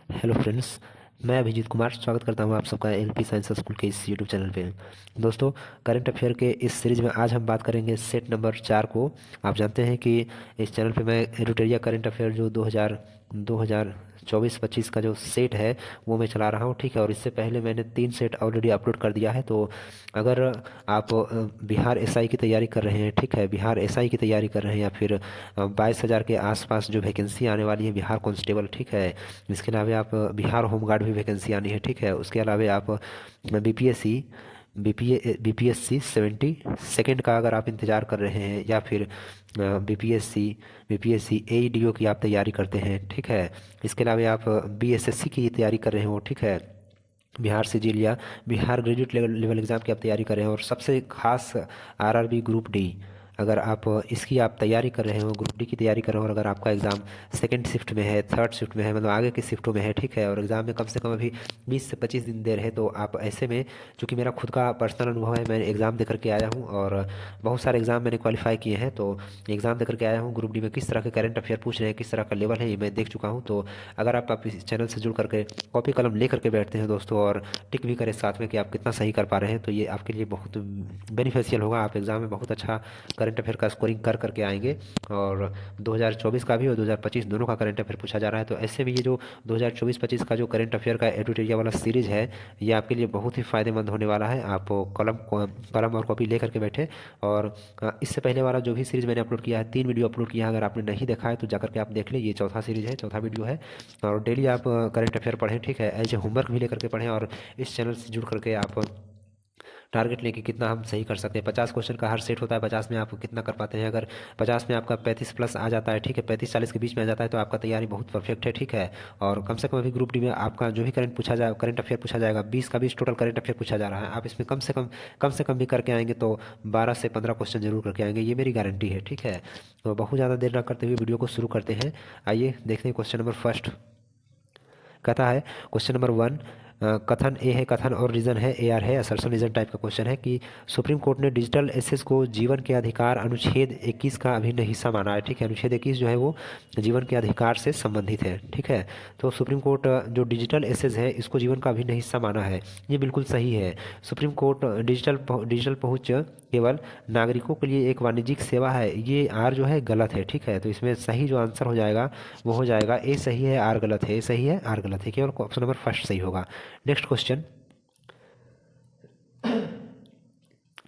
Hello friends. मैं अभिजीत कुमार स्वागत करता हूं आप सबका एलपी साइंस स्कूल के इस यूट्यूब चैनल पे। दोस्तों, करंट अफेयर के इस सीरीज में आज हम बात करेंगे सेट नंबर 4 को। आप जानते हैं कि इस चैनल पे मैं एडिटोरिया करंट अफेयर जो 2024-25 का जो सेट है वो मैं चला रहा हूँ, ठीक है। और इससे पहले मैंने 3 सेट ऑलरेडी अपलोड कर दिया है। तो अगर आप बिहार एसआई की तैयारी कर रहे हैं, ठीक है, बिहार एसआई की तैयारी कर रहे हैं, या फिर 22,000 के आसपास जो वैकेंसी आने वाली है बिहार कांस्टेबल, ठीक है। इसके अलावा आप बिहार होमगार्ड भी वैकेंसी आनी है, ठीक है। उसके अलावा आप बीपीएससी बीपीएससी 72 का अगर आप इंतज़ार कर रहे हैं, या फिर बीपीएससी बीपीएससी एईडीओ की आप तैयारी करते हैं, ठीक है। इसके अलावा आप बीएसएससी की तैयारी कर रहे हो, ठीक है, बिहार सिजिल या बिहार ग्रेजुएट लेवल एग्ज़ाम की आप तैयारी कर रहे हैं, और सबसे खास आरआरबी ग्रुप डी, अगर आप इसकी आप तैयारी कर रहे हो, ग्रुप डी की तैयारी कर रहे हो, और अगर आपका एग्ज़ाम सेकंड शिफ्ट में है, थर्ड शिफ्ट में है, मतलब आगे की शिफ्टों में है, ठीक है, और एग्ज़ाम में कम से कम अभी 20 से 25 दिन देर है, तो आप ऐसे में, चूँकि मेरा खुद का पर्सनल अनुभव है, मैं एग्ज़ाम दे करके आया हूँ और बहुत सारे एग्ज़ाम मैंने क्वालिफाई किए हैं, तो एग्ज़ाम दे करके आया हूँ। ग्रुप डी में किस तरह के करंट अफेयर पूछ रहे हैं, किस तरह का लेवल है, ये मैं देख चुका हूँ। तो अगर आप इस चैनल से जुड़ करके कॉपी कलम ले करके बैठते हैं दोस्तों, और टिक भी करें साथ में कि आप कितना सही कर पा रहे हैं, तो ये आपके लिए बहुत बेनिफिशियल होगा। आप एग्ज़ाम में बहुत अच्छा करंट अफेयर का स्कोरिंग कर करके आएंगे। और 2024 का भी और 2025 दोनों का करंट अफेयर पूछा जा रहा है। तो ऐसे में ये जो 2024-25 का जो करंट अफेयर का एडिटोरिया वाला सीरीज है, ये आपके लिए बहुत ही फ़ायदेमंद होने वाला है। आप कलम और कॉपी ले करके बैठे। और इससे पहले वाला जो भी सीरीज मैंने अपलोड किया है, 3 वीडियो अपलोड किया है, अगर आपने नहीं देखा है तो जाकर के आप देख लें। ये चौथा सीरीज है, चौथा वीडियो है। और डेली आप करंट अफेयर पढ़ें, ठीक है, एज ए होमवर्क भी लेकर के पढ़ें, और इस चैनल से जुड़ करके आप टारगेट लें कि कितना हम सही कर सकते हैं। 50 क्वेश्चन का हर सेट होता है, 50 में आप कितना कर पाते हैं। अगर 50 में आपका 35 प्लस आ जाता है, ठीक है, 35-40 के बीच में आ जाता है, तो आपका तैयारी बहुत परफेक्ट है, ठीक है। और कम से कम अभी ग्रुप डी में आपका जो भी करंट अफेयर पूछा जाएगा, 20 का 20 टोटल करंट अफेयर पूछा जा रहा है। आप इसमें कम से कम भी करके आएंगे तो 12 से 15 क्वेश्चन जरूर करके आएंगे, ये मेरी गारंटी है, ठीक है। तो बहुत ज़्यादा देर ना करते हुए वीडियो को शुरू करते हैं। आइए देखते हैं क्वेश्चन नंबर फर्स्ट। कहता है क्वेश्चन नंबर 1, कथन ए है, कथन और रीजन है, ए आर है, असर्शन रीजन टाइप का क्वेश्चन है कि सुप्रीम कोर्ट ने डिजिटल एसेस को जीवन के अधिकार अनुच्छेद 21 का अभिन्न हिस्सा माना है, ठीक है। अनुच्छेद 21 जो है वो जीवन के अधिकार से संबंधित है, ठीक है। तो सुप्रीम कोर्ट जो डिजिटल एसेस है इसको जीवन का अभिन्न हिस्सा माना है, ये बिल्कुल सही है। सुप्रीम कोर्ट डिजिटल पहुंच केवल नागरिकों के लिए एक वाणिज्यिक सेवा है, ये आर जो है गलत है, ठीक है। तो इसमें सही जो आंसर हो जाएगा वो हो जाएगा ए सही है, आर गलत है, ए सही है, आर गलत है, केवल ऑप्शन नंबर फर्स्ट सही होगा। Next question.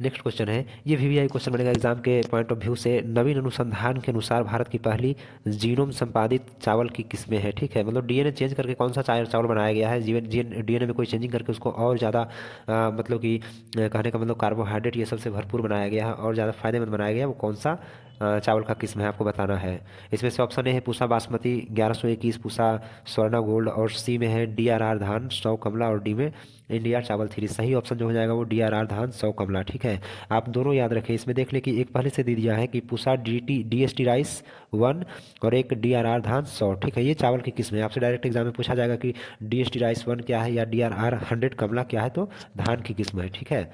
नेक्स्ट क्वेश्चन है, ये वीवीआई क्वेश्चन बनेगा एग्जाम के पॉइंट ऑफ व्यू से। नवीन अनुसंधान के अनुसार भारत की पहली जीनोम संपादित चावल की किस्में हैं, ठीक है। मतलब डीएनए चेंज करके कौन सा चावल बनाया गया है, जीवन डीएनए में कोई चेंजिंग करके उसको और ज़्यादा मतलब कि कहने का मतलब कार्बोहाइड्रेट ये सबसे भरपूर बनाया गया है और ज़्यादा फायदेमंद बनाया गया है, वो कौन सा चावल का किस्म है, आपको बताना है। इसमें से ऑप्शन ए है पूसा बासमती 1121, पूसा स्वर्णा गोल्ड, और सी में है डीआरआर धान 100 कमला, और डी में इंडिया चावल 3। सही ऑप्शन जो हो जाएगा वो डीआरआर धान 100 कमला, ठीक है। आप दोनों याद रखें। इसमें देख लें कि एक पहले से दे दिया है कि पूसा डीएसटी राइस 1 और एक डीआरआर धान 100, ठीक है। ये चावल की किस्म है। आपसे डायरेक्ट एग्जाम में पूछा जाएगा कि डीएसटी राइस 1 क्या है या डीआरआर 100 कमला क्या है, तो धान की किस्म है, ठीक है।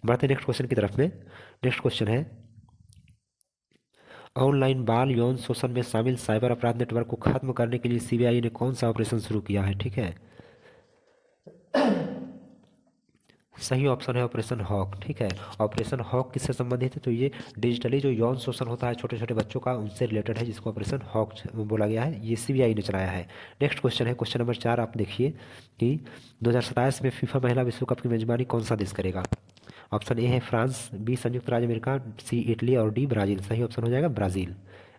बढ़ते नेक्स्ट क्वेश्चन की तरफ में। नेक्स्ट क्वेश्चन है, ऑनलाइन बाल यौन शोषण में शामिल साइबर अपराध नेटवर्क को खत्म करने के लिए सीबीआई ने कौन सा ऑपरेशन शुरू किया है, ठीक है। सही ऑप्शन है ऑपरेशन हॉक, ठीक है। ऑपरेशन हॉक किससे संबंधित है, तो ये डिजिटली जो यौन शोषण होता है छोटे छोटे बच्चों का, उनसे रिलेटेड है, जिसको ऑपरेशन हॉक बोला गया है। ये सीबीआई ने चलाया है। नेक्स्ट क्वेश्चन है, क्वेश्चन नंबर 4। आप देखिए कि 2027 में फीफा महिला विश्व कप की मेजबानी कौन सा देश करेगा। ऑप्शन ए है फ्रांस, बी संयुक्त राज्य अमेरिका, सी इटली, और डी ब्राज़ील। सही ऑप्शन हो जाएगा ब्राज़ील।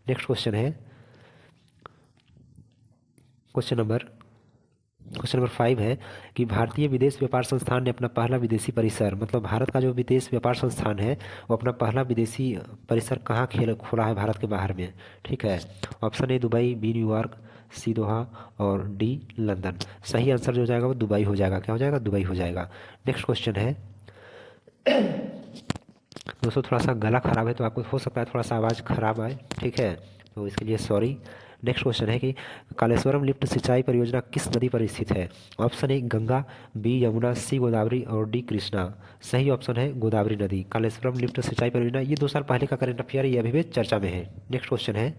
नेक्स्ट क्वेश्चन है, क्वेश्चन नंबर क्वेश्चन नंबर 5 है कि भारतीय विदेश व्यापार संस्थान ने अपना पहला विदेशी परिसर, मतलब भारत का जो विदेश व्यापार संस्थान है वो अपना पहला विदेशी परिसर कहाँ खोला है भारत के बाहर में, ठीक है। Option A Dubai, B New York, C Doha, और डी लंदन। सही आंसर जो हो जाएगा वो दुबई हो जाएगा। क्या हो जाएगा, दुबई हो जाएगा। नेक्स्ट क्वेश्चन है, दोस्तों थोड़ा सा गला खराब है तो आपको हो सकता है थोड़ा सा आवाज़ खराब आए, ठीक है, तो इसके लिए सॉरी। नेक्स्ट क्वेश्चन है कि कालेश्वरम लिफ्ट सिंचाई परियोजना किस नदी पर स्थित है। Option A Ganga, B Yamuna, C Godavari, और डी कृष्णा। सही ऑप्शन है गोदावरी नदी। कालेश्वरम लिफ्ट सिंचाई परियोजना ये 2 साल पहले का करंट अफेयर, ये अभी भी चर्चा में है। नेक्स्ट क्वेश्चन है,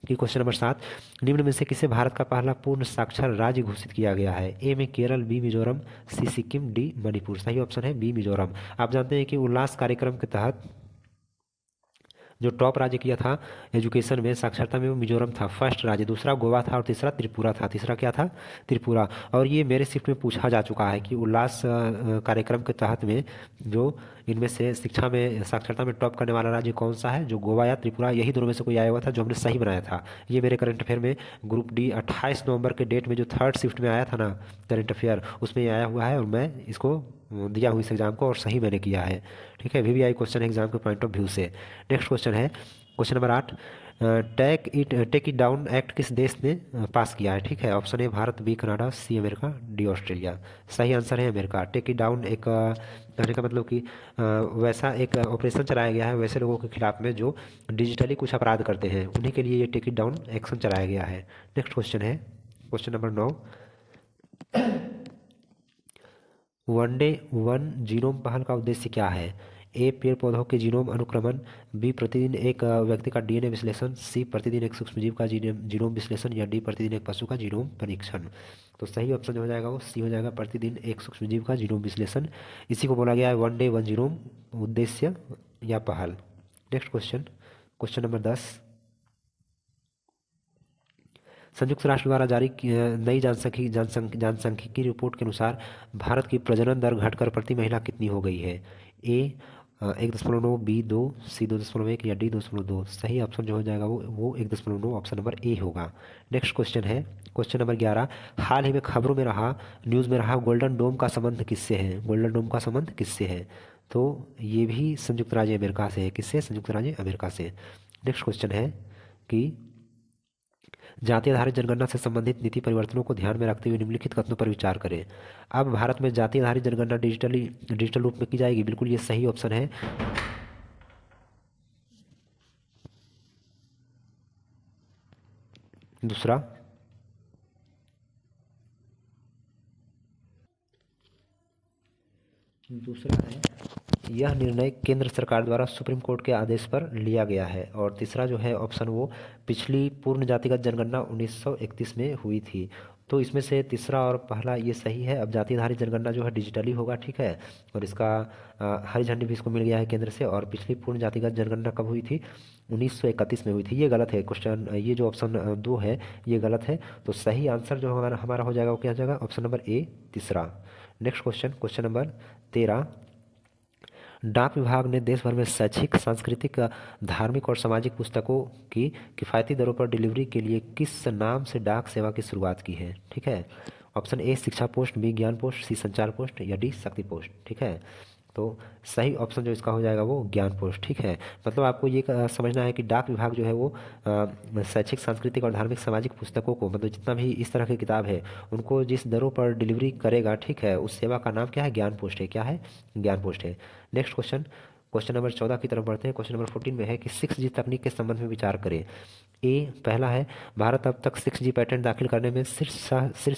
कि क्वेश्चन नंबर 7, निम्न में से किसे भारत का पहला पूर्ण साक्षर राज्य घोषित किया गया है? ए में केरल, बी मिजोरम, सी सिक्किम, डी मणिपुर। सही ऑप्शन है बी मिजोरम। आप जानते हैं कि उल्लास कार्यक्रम के तहत जो टॉप राज्य किया था एजुकेशन में, साक्षरता में, वो मिजोरम था फर्स्ट राज्य, दूसरा गोवा था और तीसरा त्रिपुरा था। तीसरा क्या था? त्रिपुरा। और ये मेरे शिफ्ट में पूछा जा चुका है कि उल्लास कार्यक्रम के तहत में जो इनमें से शिक्षा में साक्षरता में टॉप करने वाला राज्य कौन सा है? जो गोवा या त्रिपुरा, यही दोनों में से कोई आया हुआ था जो हमने सही बनाया था। ये मेरे करंट अफेयर में ग्रुप डी 28 नवंबर के डेट में जो थर्ड शिफ्ट में आया था ना करंट अफेयर, उसमें ये आया हुआ है और मैं इसको दिया हूँ इस एग्जाम को और सही मैंने किया है। ठीक है, VVI क्वेश्चन है एग्जाम के पॉइंट ऑफ व्यू से। नेक्स्ट क्वेश्चन है question number 8, take it down act किस देश ने पास किया है? ठीक है, option A Bharat, B Canada, C America, D Australia. सही आंसर है अमेरिका। टेक इट डाउन एक कहने का मतलब कि वैसा एक ऑपरेशन चलाया गया है वैसे लोगों के खिलाफ में जो डिजिटली कुछ अपराध करते हैं, उन्हीं के लिए ये टेक इट डाउन एक्शन चलाया गया है। नेक्स्ट क्वेश्चन है question number 9, one day one genome पहल का उद्देश्य क्या है? ए पेड़ पौधों के जीनोम अनुक्रमण, बी प्रतिदिन एक व्यक्ति का DNA विश्लेषण, सी प्रतिदिन एक सूक्ष्मजीव का जीनोम विश्लेषण, या डी प्रतिदिन एक पशु का जीनोम परीक्षण। तो सही ऑप्शन जो हो जाएगा वो सी हो जाएगा, प्रतिदिन एक सूक्ष्मजीव का जीनोम विश्लेषण। इसी को बोला गया है वन डे वन जीनोम उद्देश्य या पहल। नेक्स्ट क्वेश्चन क्वेश्चन नंबर 10, संयुक्त राष्ट्र द्वारा जारी नई जनसांख्यिकी रिपोर्ट के अनुसार भारत की प्रजनन दर घटकर प्रति महिला कितनी हो गई है? ए 1.9, बी 2, सी 2.1 या डी 2.2। सही ऑप्शन जो हो जाएगा वो 1.9 ऑप्शन नंबर ए होगा। नेक्स्ट क्वेश्चन है क्वेश्चन नंबर 11, हाल ही में खबरों में रहा, न्यूज़ में रहा गोल्डन डोम का संबंध किससे है? गोल्डन डोम का संबंध किससे है? तो ये भी संयुक्त राज्य अमेरिका से है। किससे? संयुक्त राज्य अमेरिका से। नेक्स्ट क्वेश्चन है कि जाति आधारित जनगणना से संबंधित नीति परिवर्तनों को ध्यान में रखते हुए निम्नलिखित कथनों पर विचार करें। अब भारत में जाति आधारित जनगणना डिजिटल रूप में की जाएगी। बिल्कुल ये सही ऑप्शन है। दूसरा है यह निर्णय केंद्र सरकार द्वारा सुप्रीम कोर्ट के आदेश पर लिया गया है। और तीसरा जो है ऑप्शन वो पिछली पूर्ण जातिगत जनगणना 1931 में हुई थी। तो इसमें से तीसरा और पहला ये सही है। अब जाति आधारित जनगणना जो है डिजिटली होगा। ठीक है, और इसका हरी झंडी भी इसको मिल गया है केंद्र से। और पिछली पूर्ण जातिगत जनगणना कब हुई थी? 1931 में हुई थी। ये गलत है क्वेश्चन, ये जो ऑप्शन 2 है ये गलत है। तो सही आंसर जो हमारा हो जाएगा वो क्या हो जाएगा? ऑप्शन नंबर ए तीसरा। नेक्स्ट क्वेश्चन क्वेश्चन नंबर 13, डाक विभाग ने देश भर में शैक्षिक, सांस्कृतिक, धार्मिक और सामाजिक पुस्तकों की किफ़ायती दरों पर डिलीवरी के लिए किस नाम से डाक सेवा की शुरुआत की है? ठीक है, ऑप्शन ए शिक्षा पोस्ट, बी ज्ञान पोस्ट, सी संचार पोस्ट या डी शक्ति पोस्ट। ठीक है, तो सही ऑप्शन जो इसका हो जाएगा वो ज्ञान पोस्ट। ठीक है, मतलब आपको ये समझना है कि डाक विभाग जो है वो शैक्षिक, सांस्कृतिक और धार्मिक सामाजिक पुस्तकों को, मतलब जितना भी इस तरह की किताब है उनको जिस दरों पर डिलीवरी करेगा, ठीक है, उस सेवा का नाम क्या है? ज्ञान पोस्ट है। क्या है? ज्ञान पोस्ट है। नेक्स्ट क्वेश्चन क्वेश्चन नंबर 14 की तरफ बढ़ते हैं। क्वेश्चन नंबर 14 में है कि 6G तकनीक के संबंध में विचार करें। ए पहला है भारत अब तक 6G पैटेंट दाखिल करने में शीर्ष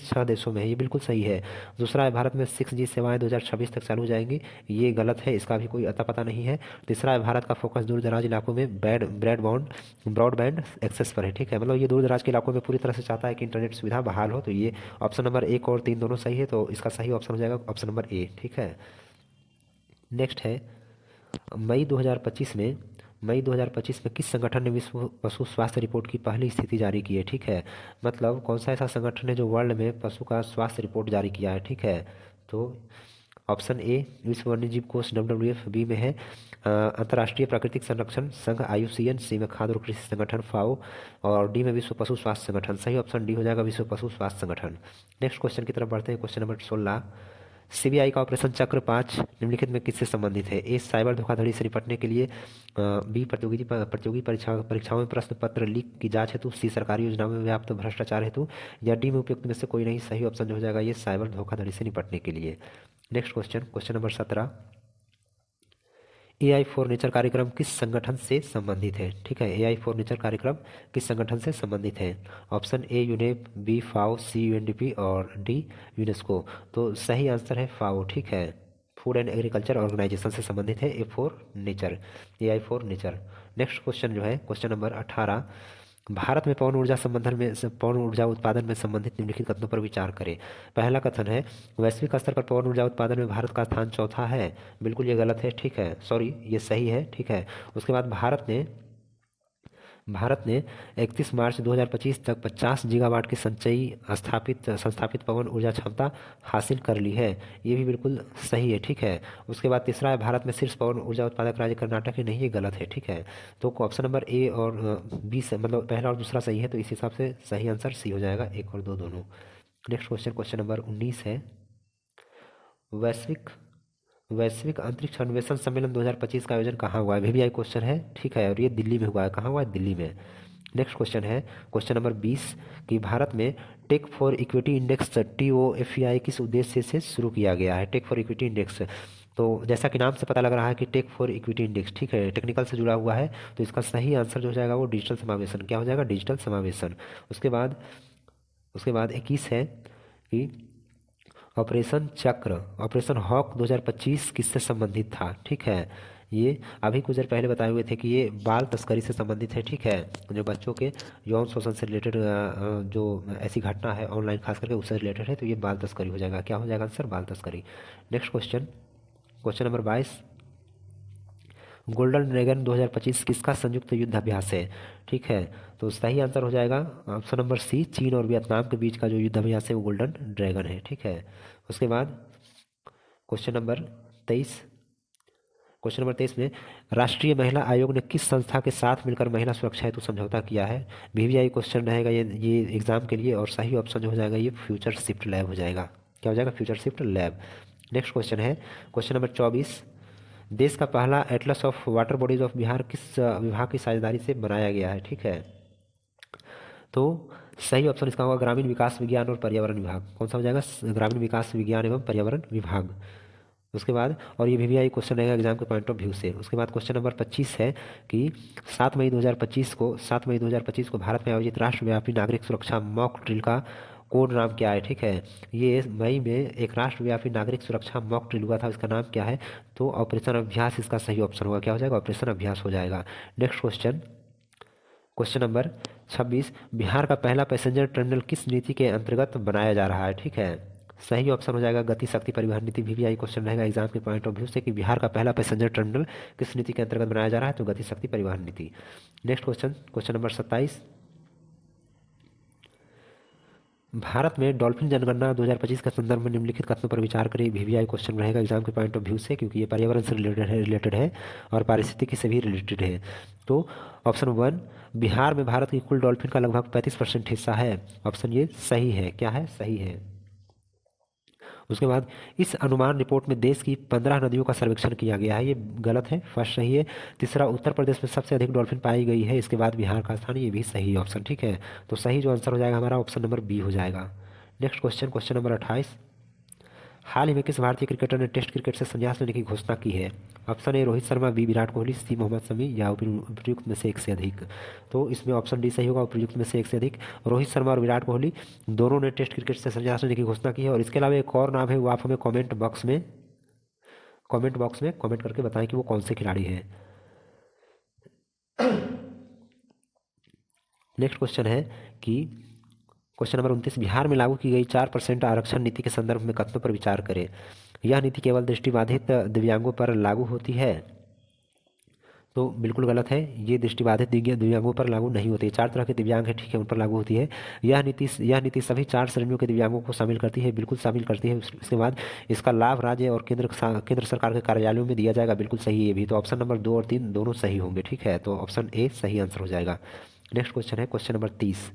6 देशों में है। ये बिल्कुल सही है। दूसरा है भारत में 6G सेवाएं 2026 तक चालू हो जाएंगी। ये गलत है, इसका भी कोई अता पता नहीं है। तीसरा है भारत का फोकस दूर दराज इलाकों में ब्रॉडबैंड एक्सेस पर है। ठीक है, मतलब ये दूर दराज के इलाकों में पूरी तरह से चाहता है कि इंटरनेट सुविधा बहाल हो। तो ये ऑप्शन नंबर 1 और 3 दोनों सही है। तो इसका सही ऑप्शन हो जाएगा ऑप्शन नंबर ए। ठीक है, नेक्स्ट है मई 2025 में किस संगठन ने विश्व पशु स्वास्थ्य रिपोर्ट की पहली स्थिति जारी की है? ठीक है, मतलब कौन सा ऐसा संगठन है जो वर्ल्ड में पशु का स्वास्थ्य रिपोर्ट जारी किया है? ठीक है, तो ऑप्शन ए विश्व वन्यजीव कोष WWF, बी में है अंतर्राष्ट्रीय प्राकृतिक संरक्षण संघ IUCN, सी में खाद्य और कृषि संगठन FAO और डी में विश्व पशु स्वास्थ्य संगठन। सही ऑप्शन डी हो जाएगा, विश्व पशु स्वास्थ्य संगठन। नेक्स्ट क्वेश्चन की तरफ बढ़ते हैं। क्वेश्चन नंबर 16, CBI का ऑपरेशन चक्र 5 निम्नलिखित में किससे संबंधित है? ए साइबर धोखाधड़ी से निपटने के लिए, बी प्रतियोगी परीक्षाओं में प्रश्न पत्र लीक की जांच हेतु, सी सरकारी योजनाओं में व्याप्त भ्रष्टाचार हेतु या डी में उपयुक्त में से कोई नहीं। सही ऑप्शन जो हो जाएगा ये साइबर धोखाधड़ी से निपटने के लिए। Next question question number 17, AI for nature कार्यक्रम किस संगठन से संबंधित है? ठीक है, AI फॉर नेचर कार्यक्रम किस संगठन से संबंधित है? Option A UNEP, B FAO, C UNDP और डी यूनेस्को। तो सही आंसर है FAO। ठीक है, फूड एंड एग्रीकल्चर ऑर्गेनाइजेशन से संबंधित है AI for nature. Next question जो है क्वेश्चन नंबर 18, भारत में पवन ऊर्जा उत्पादन में संबंधित निम्नलिखित कथनों पर विचार करें। पहला कथन है, वैश्विक स्तर पर पवन ऊर्जा उत्पादन में भारत का स्थान चौथा है। बिल्कुल ये गलत है, ठीक है, सॉरी ये सही है, ठीक है। उसके बाद भारत ने 31 मार्च 2025 तक 50 गीगावाट की संस्थापित पवन ऊर्जा क्षमता हासिल कर ली है। ये भी बिल्कुल सही है, ठीक है। उसके बाद तीसरा है, भारत में शीर्ष पवन ऊर्जा उत्पादक राज्य कर्नाटक है। नहीं, ये गलत है, ठीक है। तो ऑप्शन नंबर ए और बी से मतलब पहला और दूसरा सही है, तो इस हिसाब से सही आंसर सी हो जाएगा, एक और दो दोनों। नेक्स्ट क्वेश्चन नंबर 19 है, वैश्विक वैश्विक अंतरिक्ष अन्वेषण सम्मेलन 2025 का आयोजन कहाँ हुआ है? वीवीआई क्वेश्चन है, ठीक है, और ये दिल्ली में हुआ है। कहाँ हुआ है? दिल्ली में। नेक्स्ट क्वेश्चन है क्वेश्चन नंबर 20 कि भारत में tech for equity index TOFEI किस उद्देश्य से शुरू किया गया है? टेक फॉर इक्विटी इंडेक्स, तो जैसा कि नाम से पता लग रहा है कि टेक फॉर इक्विटी इंडेक्स, ठीक है, टेक्निकल से जुड़ा हुआ है, तो इसका सही आंसर जो हो जाएगा वो डिजिटल समावेशन। क्या हो जाएगा? डिजिटल समावेशन। उसके बाद 21 है कि ऑपरेशन हॉक 2025 किससे संबंधित था? ठीक है, ये अभी कुछ देर पहले बताए हुए थे कि ये बाल तस्करी से संबंधित है, ठीक है, जो बच्चों के यौन शोषण से रिलेटेड जो ऐसी घटना है ऑनलाइन खास करके उससे रिलेटेड है, तो ये बाल तस्करी हो जाएगा। क्या हो जाएगा आंसर? बाल तस्करी। Next question number 22, golden dragon 2025 किसका संयुक्त युद्ध अभ्यास है? ठीक है, तो सही आंसर हो जाएगा ऑप्शन नंबर सी, चीन और वियतनाम के बीच का जो युद्ध अभ्यास है वो गोल्डन ड्रैगन है, ठीक है। उसके बाद क्वेश्चन नंबर 23 क्वेश्चन नंबर 23 में राष्ट्रीय महिला आयोग ने किस संस्था के साथ मिलकर महिला सुरक्षा हेतु समझौता किया है? वीवीआई क्वेश्चन रहेगा ये एग्जाम के लिए, और सही ऑप्शन जो हो जाएगा ये फ्यूचर शिफ्ट लैब हो जाएगा। क्या हो जाएगा? Future shift lab. Next question है क्वेश्चन नंबर 24, देश का पहला Atlas of water bodies of Bihar किस विभाग की साझेदारी से बनाया गया है? ठीक है, तो सही ऑप्शन इसका होगा ग्रामीण विकास विज्ञान और पर्यावरण विभाग। कौन सा हो जाएगा? ग्रामीण विकास विज्ञान एवं पर्यावरण विभाग। उसके बाद, और ये वीवीआई क्वेश्चन रहेगा एग्जाम के पॉइंट ऑफ व्यू से। उसके बाद क्वेश्चन नंबर 25 है कि 7 मई 2025 को भारत में आयोजित राष्ट्रव्यापी नागरिक सुरक्षा मॉक ड्रिल का कोड नाम क्या है? ठीक है, ये मई में एक राष्ट्रव्यापी नागरिक सुरक्षा मॉक ड्रिल हुआ था, इसका नाम क्या है? तो ऑपरेशन अभ्यास इसका सही ऑप्शन होगा। क्या हो जाएगा? ऑपरेशन अभ्यास हो जाएगा। नेक्स्ट क्वेश्चन नंबर 26, बिहार का पहला पैसेंजर टर्मिनल किस नीति के अंतर्गत बनाया जा रहा है? ठीक है, सही ऑप्शन हो जाएगा गति शक्ति परिवहन नीति। वीवीआई क्वेश्चन रहेगा एग्जाम के पॉइंट ऑफ व्यू से कि बिहार का पहला पैसेंजर टर्मिनल किस नीति के अंतर्गत बनाया जा रहा है? तो गति शक्ति परिवहन नीति। नेक्स्ट क्वेश्चन नंबर 27, भारत में डॉल्फिन जनगणना 2025 के संदर्भ में निम्नलिखित कथनों पर विचार करें। वीवीआई क्वेश्चन रहेगा एग्जाम के पॉइंट ऑफ व्यू से, क्योंकि ये पर्यावरण से रिलेटेड है और पारिस्थितिकी से भी रिलेटेड है। तो ऑप्शन 1, बिहार में भारत की कुल डॉल्फिन का लगभग 35% हिस्सा है। ऑप्शन ये सही है। क्या है? सही है। उसके बाद, इस अनुमान रिपोर्ट में देश की 15 नदियों का सर्वेक्षण किया गया है। ये गलत है, फर्स्ट सही है। तीसरा, उत्तर प्रदेश में सबसे अधिक डॉल्फिन पाई गई है, इसके बाद बिहार का स्थान, ये भी सही ऑप्शन, ठीक है। तो सही जो आंसर हो जाएगा हमारा ऑप्शन नंबर बी हो जाएगा। नेक्स्ट क्वेश्चन नंबर 28, हाल ही में किस भारतीय क्रिकेटर ने टेस्ट क्रिकेट से संन्यास लेने की घोषणा की है? Option A Rohit Sharma, B Virat Kohli, C Mohammed Shami, या उपयुक्त में से एक से अधिक। तो इसमें ऑप्शन डी सही होगा, उपयुक्त में से एक से अधिक। रोहित शर्मा और विराट कोहली दोनों ने टेस्ट क्रिकेट से संन्यास लेने की घोषणा की है, और इसके अलावा एक और नाम है, वो आप हमें कॉमेंट बॉक्स में कॉमेंट करके बताएं कि वो कौन से खिलाड़ी हैं। नेक्स्ट क्वेश्चन है कि क्वेश्चन नंबर 29, बिहार में लागू की गई 4% आरक्षण नीति के संदर्भ में कथनों पर विचार करें। यह नीति केवल दृष्टिबाधित दिव्यांगों पर लागू होती है? तो बिल्कुल गलत है, ये दृष्टिबाधित दिव्यांगों पर लागू नहीं होती है। 4 तरह के दिव्यांग हैं, ठीक है, उन पर लागू होती है। यह नीति सभी 4 श्रेणियों के दिव्यांगों को शामिल करती है, बिल्कुल शामिल करती है। इसके बाद इसका लाभ राज्य और केंद्र सरकार के कार्यालयों में दिया जाएगा, बिल्कुल सही है ये भी। तो ऑप्शन नंबर 2 और 3 दोनों सही होंगे, ठीक है, तो ऑप्शन ए सही आंसर हो जाएगा। नेक्स्ट क्वेश्चन है क्वेश्चन नंबर 30,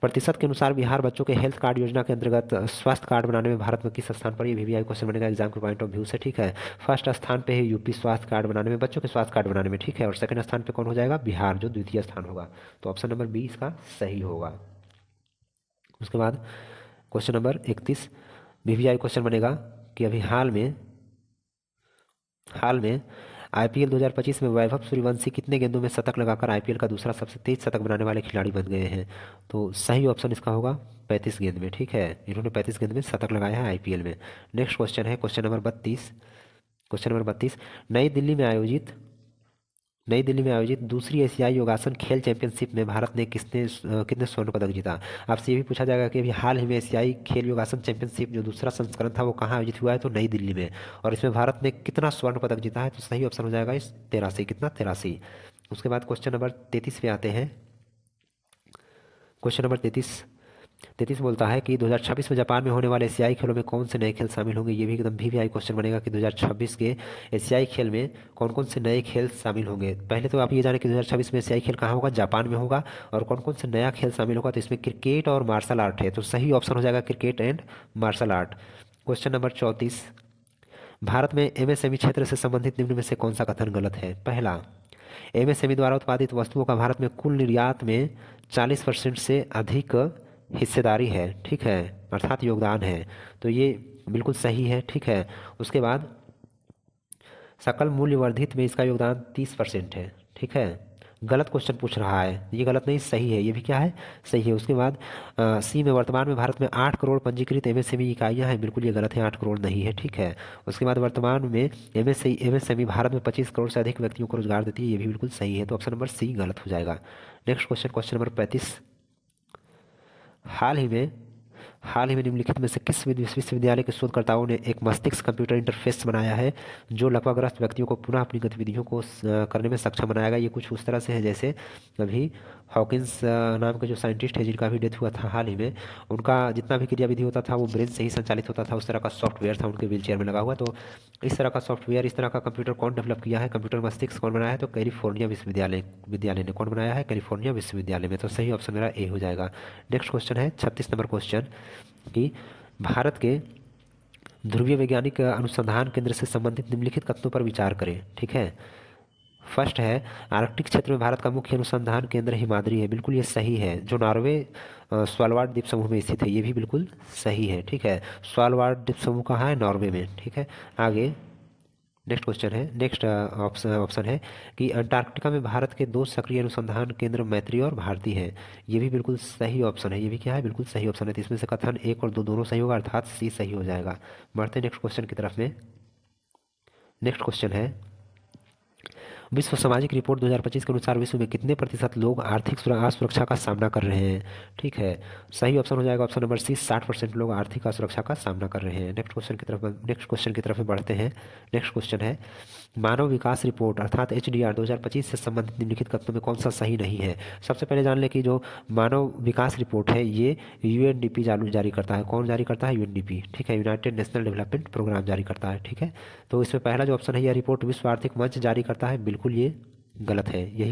प्रतिशत के अनुसार बिहार बच्चों के हेल्थ कार्ड योजना के अंतर्गत स्वास्थ्य कार्ड बनाने में भारत में किस स्थान पर? ये वीवीआई क्वेश्चन बनेगा एग्जाम के पॉइंट ऑफ व्यू से, ठीक है। फर्स्ट स्थान पे है यूपी स्वास्थ्य कार्ड बनाने में, बच्चों के स्वास्थ्य कार्ड बनाने में, ठीक है, और सेकंड स्थान पे कौन हो जाएगा? बिहार, जो द्वितीय स्थान होगा। तो ऑप्शन नंबर बी इसका सही होगा। उसके बाद क्वेश्चन नंबर 31, वीवीआई क्वेश्चन बनेगा कि अभी हाल में आईपीएल 2025 में वैभव सूर्यवंशी कितने गेंदों में शतक लगाकर आईपीएल का दूसरा सबसे तेज शतक बनाने वाले खिलाड़ी बन गए हैं? तो सही ऑप्शन इसका होगा 35 गेंद में, ठीक है, इन्होंने 35 गेंद में शतक लगाया है आईपीएल में। नेक्स्ट क्वेश्चन है क्वेश्चन नंबर 32, नई दिल्ली में आयोजित नई दिल्ली में आयोजित दूसरी एशियाई योगासन खेल चैंपियनशिप में भारत ने कितने स्वर्ण पदक जीता। आपसे ये भी पूछा जाएगा कि अभी हाल ही में एशियाई खेल योगासन चैंपियनशिप जो दूसरा संस्करण था वो कहाँ आयोजित हुआ है, तो नई दिल्ली में। और इसमें भारत ने कितना स्वर्ण पदक जीता है, तो सही ऑप्शन हो जाएगा इस 83। कितना? 83। उसके बाद क्वेश्चन नंबर 33 पे आते हैं। क्वेश्चन नंबर 33 बोलता है कि 2026 में जापान में होने वाले एशियाई खेलों में कौन से नए खेल शामिल होंगे। ये भी एकदम वीवीआई क्वेश्चन बनेगा कि 2026 के एशियाई खेल में कौन कौन से नए खेल शामिल होंगे। पहले तो आप ये जाने कि 2026 में एशियाई खेल कहाँ होगा, जापान में होगा। और कौन कौन से नया खेल शामिल होगा, तो इसमें क्रिकेट और मार्शल आर्ट है, तो सही ऑप्शन हो जाएगा cricket and martial art. Question number 34, Bharat में एमएसएमई क्षेत्र से संबंधित निम्न में से कौन सा कथन गलत है। पहला, एमएसएमई द्वारा उत्पादित वस्तुओं का भारत में कुल निर्यात में 40% से अधिक हिस्सेदारी है, ठीक है, अर्थात योगदान है, तो ये बिल्कुल सही है, ठीक है। उसके बाद सकल मूल्य वर्धित में इसका योगदान 30% है, ठीक है। गलत क्वेश्चन पूछ रहा है, ये गलत नहीं, सही है, ये भी क्या है, सही है। उसके बाद सी में वर्तमान में भारत में 8 करोड़ पंजीकृत एमएसएमई इकाइयां हैं, बिल्कुल ये गलत है, 8 करोड़ नहीं है, ठीक है। उसके बाद वर्तमान में एमएसएमई भारत में 25 करोड़ से अधिक व्यक्तियों को रोजगार देती है, ये भी बिल्कुल सही है, तो ऑप्शन नंबर सी गलत हो जाएगा। नेक्स्ट क्वेश्चन, क्वेश्चन नंबर 35, हाल ही में निम्नलिखित में से किस विश्वविद्यालय के शोधकर्ताओं ने एक मस्तिष्क कंप्यूटर इंटरफेस बनाया है जो लकवाग्रस्त व्यक्तियों को पुनः अपनी गतिविधियों को करने में सक्षम बनाएगा। ये कुछ उस तरह से है जैसे अभी हॉकिंस नाम के जो साइंटिस्ट है जिनका भी डेथ हुआ था हाल ही में, उनका जितना भी क्रियाविधि होता था वो ब्रेन से ही संचालित होता था, उस तरह का सॉफ्टवेयर था उनके व्हीलचेयर में लगा हुआ। तो इस तरह का सॉफ्टवेयर, इस तरह का कंप्यूटर कौन डेवलप किया है, कंप्यूटर मस्तिष्क कौन बनाया है, तो कैलिफोर्निया विश्वविद्यालय ने कौन बनाया है, कैलिफोर्निया विश्वविद्यालय में, तो सही ऑप्शन मेरा ए हो जाएगा। नेक्स्ट क्वेश्चन है 36 नंबर क्वेश्चन कि भारत के ध्रुवीय वैज्ञानिक अनुसंधान केंद्र से संबंधित निम्नलिखित कथनों पर विचार करें, ठीक है। फर्स्ट है, आर्कटिक क्षेत्र में भारत का मुख्य अनुसंधान केंद्र हिमाद्री है, बिल्कुल ये सही है, जो नॉर्वे स्वालबार्ड द्वीप समूह में स्थित है, ये भी बिल्कुल सही है, ठीक है। स्वालबार्ड द्वीप समूह कहाँ है, नॉर्वे में, ठीक है। आगे नेक्स्ट क्वेश्चन है, नेक्स्ट ऑप्शन है कि अंटार्कटिका में भारत के 2 सक्रिय अनुसंधान केंद्र मैत्री और भारती हैं, ये भी बिल्कुल सही ऑप्शन है, ये भी क्या है, बिल्कुल सही ऑप्शन है, तो इसमें से कथन 1 और 2 दोनों सही होगा, अर्थात सी सही हो जाएगा। बढ़ते नेक्स्ट क्वेश्चन की तरफ में। नेक्स्ट क्वेश्चन है, विश्व सामाजिक रिपोर्ट 2025 के अनुसार विश्व में कितने प्रतिशत लोग आर्थिक असुरक्षा का सामना कर रहे हैं, ठीक है। सही ऑप्शन हो जाएगा ऑप्शन नंबर सी, 60% लोग आर्थिक असुरक्षा का सामना कर रहे हैं। नेक्स्ट क्वेश्चन की तरफ बढ़ते हैं। नेक्स्ट क्वेश्चन है, मानव विकास रिपोर्ट अर्थात एचडीआर 2025 से संबंधित निम्नलिखित कथनों में कौन सा सही नहीं है। सबसे पहले जान लें कि जो मानव विकास रिपोर्ट है ये यूएनडीपी जारी करता है, कौन जारी करता है, यूएनडीपी, ठीक है, यूनाइटेड नेशनल डेवलपमेंट प्रोग्राम जारी करता है, ठीक है। तो इसमें पहला जो ऑप्शन है, यह रिपोर्ट विश्व आर्थिक मंच जारी करता है, बिल्कुल ये गलत है, यही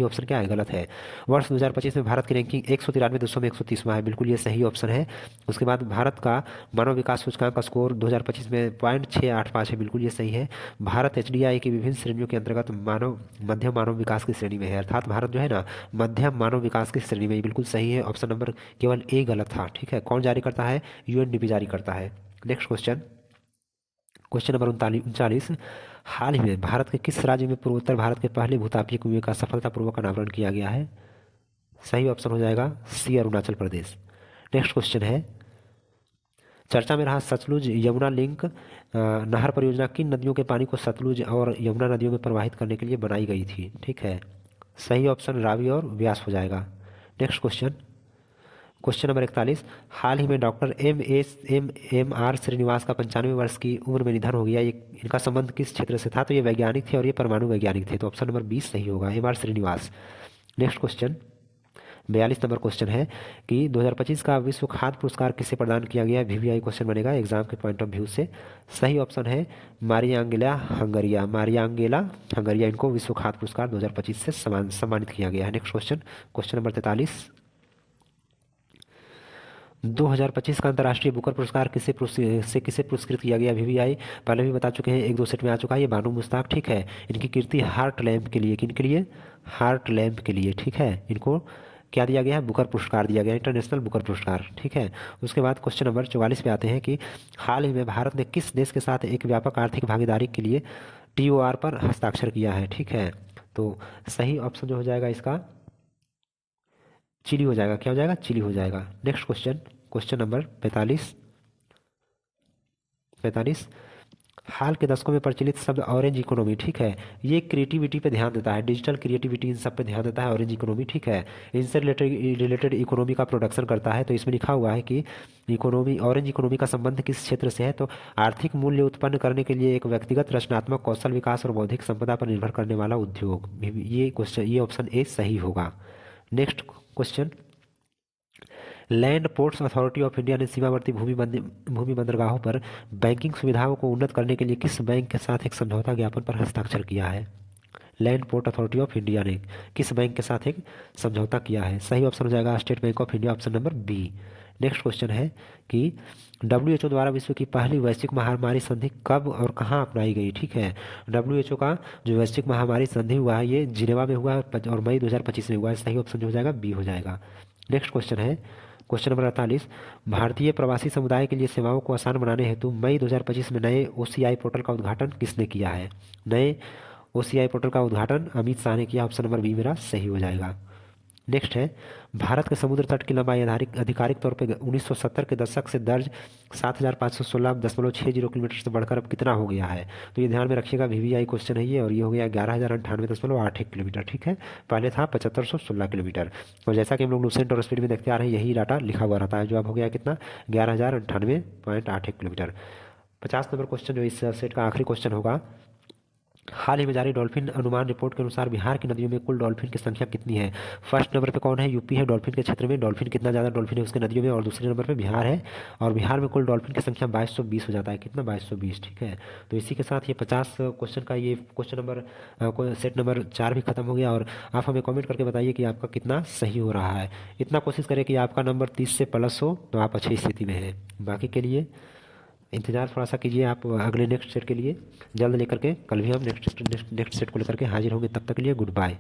ऑप्शन क्या है, गलत है। वर्ष 2025 में भारत की रैंकिंग 193 देशों में 130वां है, बिल्कुल ये सही ऑप्शन है। उसके बाद भारत का मानव विकास सूचकांक का स्कोर 2025 में 0.685 है, बिल्कुल ये सही है। भारत एचडीआई की विभिन्न श्रेणियों के अंतर्गत मध्यम मानव विकास की श्रेणी में है, अर्थात भारत जो है ना मध्यम मानव विकास की श्रेणी में, बिल्कुल सही है। ऑप्शन नंबर केवल ए गलत था, ठीक है। कौन जारी करता है, यूएनडीपी जारी करता है। नेक्स्ट क्वेश्चन, क्वेश्चन नंबर 39, हाल ही में भारत के किस राज्य में पूर्वोत्तर भारत के पहले भूतापीय कुएं का सफलतापूर्वक अनावरण किया गया है। सही ऑप्शन हो जाएगा सी, अरुणाचल प्रदेश। नेक्स्ट क्वेश्चन है, चर्चा में रहा सतलुज यमुना लिंक नहर परियोजना किन नदियों के पानी को सतलुज और यमुना नदियों में प्रवाहित करने के लिए बनाई गई थी, ठीक है। सही ऑप्शन रावी और व्यास हो जाएगा। नेक्स्ट क्वेश्चन, क्वेश्चन नंबर 41, हाल ही में डॉक्टर एम आर श्रीनिवास का 95 वर्ष की उम्र में निधन हो गया, ये इनका संबंध किस क्षेत्र से था, तो ये वैज्ञानिक थे और ये परमाणु वैज्ञानिक थे, तो ऑप्शन नंबर 20 सही होगा, M R Srinivas. Next question, 42 नंबर क्वेश्चन है कि 2025 का विश्व खाद्य पुरस्कार किसे प्रदान किया गया है, वीवीआई क्वेश्चन बनेगा एग्जाम के पॉइंट ऑफ व्यू से। सही ऑप्शन है मारियांगेला हंगरिया, इनको विश्व खाद्य पुरस्कार 2025 से सम्मानित किया गया है। नेक्स्ट क्वेश्चन, क्वेश्चन नंबर 43, 2025 का अंतर्राष्ट्रीय बुकर पुरस्कार किसे पुरस्कृत किया गया, वीवीआई पहले भी बता चुके हैं, 1-2 सेट में आ चुका है, ये बानू मुश्ताक, ठीक है। इनकी कीर्ति हार्ट लैम्प के लिए, किनके लिए, हार्ट लैम्प के लिए, ठीक है, इनको क्या दिया गया है, बुकर पुरस्कार दिया गया, इंटरनेशनल बुकर पुरस्कार, ठीक है। उसके बाद क्वेश्चन नंबर 44 पे आते हैं कि हाल ही में भारत ने किस देश के साथ एक व्यापक आर्थिक भागीदारी के लिए टीओआर पर हस्ताक्षर किया है, ठीक है। तो सही ऑप्शन जो हो जाएगा इसका चिली हो जाएगा, क्या हो जाएगा, चिली हो जाएगा। नेक्स्ट क्वेश्चन, क्वेश्चन नंबर 45, हाल के दशकों में प्रचलित शब्द ऑरेंज इकोनॉमी, ठीक है, ये क्रिएटिविटी पे ध्यान देता है, डिजिटल क्रिएटिविटी इन सब पे ध्यान देता है ऑरेंज इकोनॉमी, ठीक है। इनसे रिलेटेड इकोनॉमी का प्रोडक्शन करता है। तो इसमें लिखा हुआ है कि इकोनॉमी, ऑरेंज इकोनॉमी का संबंध किस क्षेत्र से है, तो आर्थिक मूल्य उत्पन्न करने के लिए एक व्यक्तिगत रचनात्मक कौशल विकास और बौद्धिक संपदा पर निर्भर करने वाला उद्योग। ये क्वेश्चन, ये ऑप्शन ए सही होगा। Next question, land ports authority of India ने सीमावर्ती भूमि बंदरगाहों पर बैंकिंग सुविधाओं को उन्नत करने के लिए किस बैंक के साथ एक समझौता ज्ञापन पर हस्ताक्षर किया है? Land port authority of India ने किस बैंक के साथ एक समझौता किया है? सही ऑप्शन हो जाएगा State Bank of India, option number B. Next question है कि WHO द्वारा विश्व की पहली वैश्विक महामारी संधि कब और कहाँ अपनाई गई? ठीक है, WHO का जो वैश्विक महामारी संधि हुआ है ये जिनेवा में हुआ है और मई 2025 में हुआ है। सही ऑप्शन जो हो जाएगा बी हो जाएगा। नेक्स्ट क्वेश्चन है क्वेश्चन नंबर 48, भारतीय प्रवासी समुदाय के लिए सेवाओं को आसान बनाने हेतु मई 2025 में नए OCI पोर्टल का उद्घाटन किसने किया है? नए OCI पोर्टल का उद्घाटन अमित शाह ने किया, ऑप्शन नंबर बी मेरा सही हो जाएगा। नेक्स्ट है, भारत के समुद्र तट की लंबाई आधिकारिक तौर पे 1970 के दशक से दर्ज 7516.60 किलोमीटर से बढ़कर अब कितना हो गया है? तो ये ध्यान में रखिएगा, VVI क्वेश्चन है ये, और ये हो गया 11,098.81 किलोमीटर, ठीक है। पहले था 7516 किलोमीटर, और जैसा कि हम लोग लूसेंट और स्पीड में देखते आ रहे हैं यही डाटा लिखा हुआ रहता है, जो अब हो गया कितना, 11,098.81 किलोमीटर। 50 नंबर क्वेश्चन जो इस सेट का आखिरी क्वेश्चन होगा, हाल ही में जारी डॉल्फिन अनुमान रिपोर्ट के अनुसार बिहार की नदियों में कुल डॉल्फिन की संख्या कितनी है? फर्स्ट नंबर पे कौन है? यूपी है डॉल्फिन के क्षेत्र में, डॉल्फिन कितना ज़्यादा डॉल्फिन है उसके नदियों में, और दूसरे नंबर पे बिहार है, और बिहार में कुल डॉल्फिन की संख्या 2220 हो जाता है, कितना, 2220, ठीक है। तो इसी के साथ ये 50 क्वेश्चन का ये क्वेश्चन नंबर सेट नंबर 4 भी खत्म हो गया, और आप हमें कॉमेंट करके बताइए कि आपका कितना सही हो रहा है। इतना कोशिश करें कि आपका नंबर 30 से प्लस हो तो आप अच्छी स्थिति में हैं। बाकी के लिए इंतज़ार थोड़ा सा कीजिए आप अगले नेक्स्ट सेट के लिए, जल्द लेकर के कल भी हम नेक्स्ट सेट को लेकर के हाजिर होंगे। तब तक के लिए गुड बाय।